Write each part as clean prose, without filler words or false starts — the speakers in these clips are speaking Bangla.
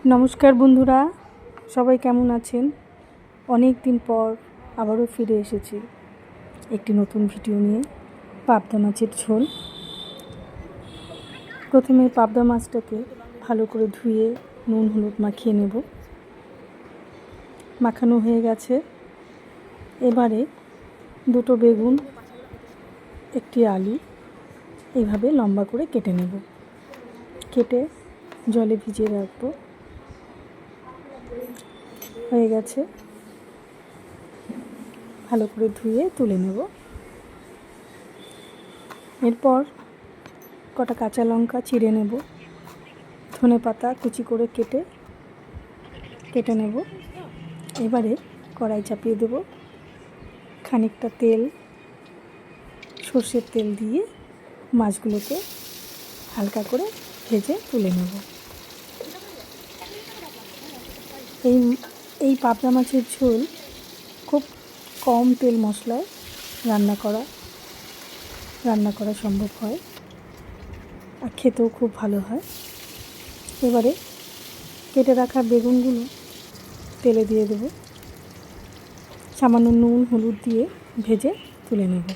নমস্কার বন্ধুরা, সবাই কেমন আছেন? অনেক দিন পর আবারও ফিরে এসেছি একটি নতুন ভিডিও নিয়ে। পাবদা মাছের ঝোল। প্রথমে পাবদা মাছটাকে ভালো করে ধুয়ে নুন হলুদ মাখিয়ে নেব। মাখানো হয়ে গেছে। এবারে দুটো বেগুন, একটি আলু এইভাবে লম্বা করে কেটে নেব। কেটে জলে ভিজিয়ে রাখবো। হয়ে গেছে, ভালো করে ধুয়ে তুলে নেব। এরপর কটা কাঁচা লঙ্কা চিড়ে নেব, ধনেপাতা কুচি করে কেটে নেব। এবারে কড়াই চাপিয়ে দেব, খানিকটা তেল, সর্ষের তেল দিয়ে মাছগুলোকে হালকা করে ভেজে তুলে নেব। এই পাবদা মাছের ঝোল খুব কম তেল মশলায় রান্না করা সম্ভব হয়, আর খেতেও খুব ভালো হয়। এবারে কেটে রাখা বেগুনগুলো তেলে দিয়ে দেব, সামান্য নুন হলুদ দিয়ে ভেজে তুলে নেব।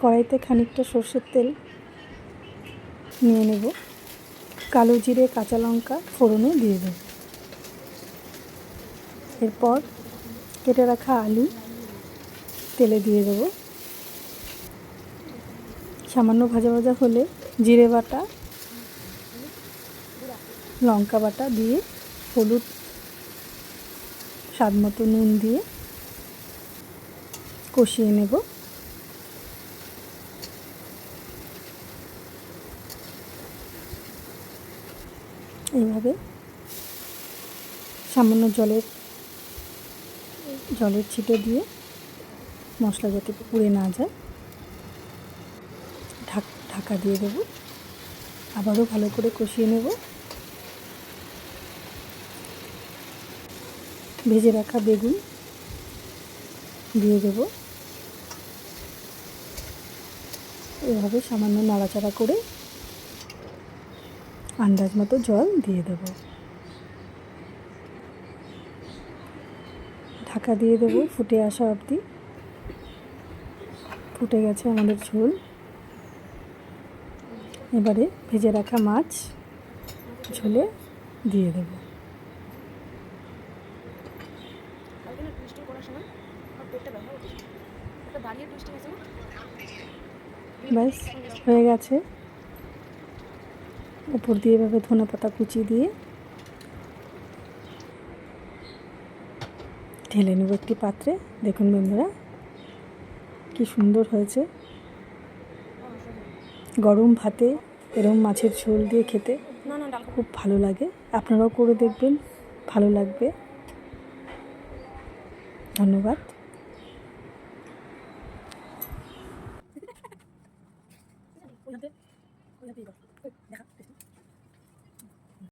কড়াইতে খানিকটা সর্ষের তেল নিয়ে নেব, কালো জিরে কাঁচা লঙ্কা ফোড়নে দিয়ে দেব। এরপর কেটে রাখা আলু তেলে দিয়ে দেব। সামান্য ভাজা ভাজা হলে জিরে বাটা, লঙ্কা বাটা দিয়ে হলুদ, স্বাদ মতো নুন দিয়ে কষিয়ে নেব। এইভাবে সামান্য জলের ছিটে দিয়ে মশলা যাতে পুড়ে না যায় ঢাকা দিয়ে দেব। আবারও ভালো করে কষিয়ে নেব। ভেজে রাখা বেগুন দিয়ে দেব। এভাবে সামান্য নাড়াচাড়া করে আন্দাজ মতো জল দিয়ে দেব। ঢাকা দিয়ে দেব ফুটে আসা অবধি। ফুটে গেছে আমাদের ঝোল। এবারে ভেজে রাখা মাছ ঝোলে দিয়ে দেব। ব্যাস হয়ে গেছে। উপর দিয়ে এভাবে ধনেপাতা কুচি দিয়ে ঢেলে নেব একটি পাত্রে। দেখুন বন্ধুরা, কি সুন্দর হয়েছে। গরম ভাতে এরকম মাছের ঝোল দিয়ে খেতে খুব ভালো লাগে। আপনারাও করে দেখবেন, ভালো লাগবে। ধন্যবাদ।